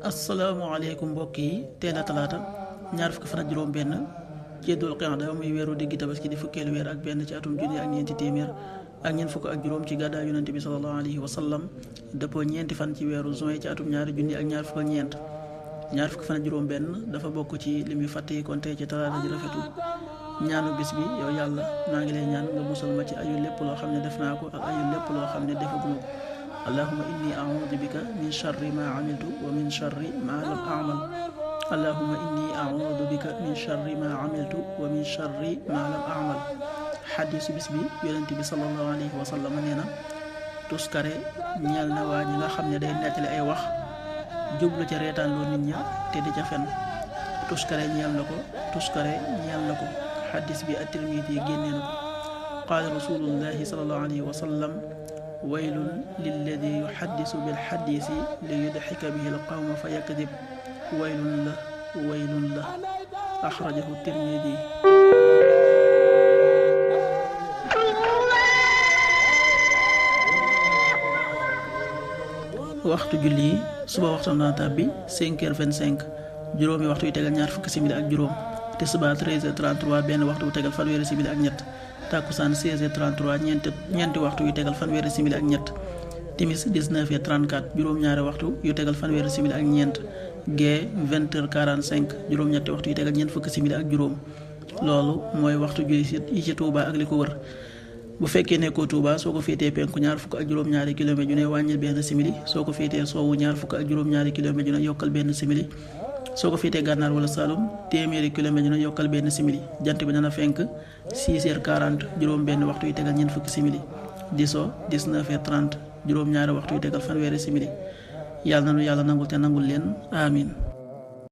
asalaamaaleykum mbokk yi teel a talaata ñaar fukki fan ak juróom benn ci dul qa'da muy weeru diggi tabaski di fukkeelu weer ak benn ci atum junni ak ñeenti téeméer ak ñeent fukk ak juróom ci gàddaay yonente bi sallallahu alayhi wa sallam dëppoo ñeenti fan ci weeru juin ci atum ñaari junni ak ñaar fukk ak ñeent ñaar fukki fan ak juróom benn dafa bokk ci li muy fàtte kon tey ci talaata ji rafetul ñaanu bis bi yow yàlla maa ngi lay ñaan nga musal ma ci ayu lépp loo xam ne def naa ko ak ayu lépp loo xam ne defaguma ko allahumma inni a'udhu bika min sharri ma amiltu wa min sharri ma lam a'mal allahumma inni a'udhu bika min sharri ma amiltu wa min sharri ma lam a'mal xadiisu bis bi yonent bi sallallahu alayhi wa sallam nee na tuskare ñeel na waa ñi nga xam ne day nettali ay wax jublu ca reetaan loo nit ña te di ca fen tuskare ñeel na ko tuskare ñeel na ko xadiis bi at-Tirmidi génnee na ko qaala rasulullahi sallallahu alayhi wa sallam waylun lilladi yuxaddisu bilxaddiisi li yudxika bihi alqawma fa yakdib waylun la axrajahu Tirmidi. waxtu julli yi suba waxtu na tàbbi 5h25 juróomi waxtu yu tegal ñaar fukki simili ak juróom tisbaar 13h33 benn waxtu bu tegal fanweeri simili ak ñett takkusaan 16h33 ñeenti waxtu yu tegal fanweeri simili ak ñett timis 19h34 juróom-ñaari waxtu yu tegal fanweeri simili ak ñeent gee 20h45 juróom-ñetti waxtu yu tegal ñeent fukki simili ak juróom loolu mooy waxtu julli yi ci Touba ak li ko wër. bu fekkee nekkoo Touba soo ko féetee penku ñaar fukk ak juróom-ñaari kilomètre ju ne wàññil benn simili soo ko féetee soowu ñaar fukk ak juróom-ñaari kilomètre ju ne yokkal benn simili soo ko féetee gànnaar wala Saloum téeméeri kilomètre ju ne yokkal benn simili jant bi dana fenk 6h40 juróom benn waxtu yu tegal ñeent fukki simili di so 19h30 juróom-ñaari waxtu yu tegal fanweeri simili yàlla na nu yàlla nangul te nangul leen amin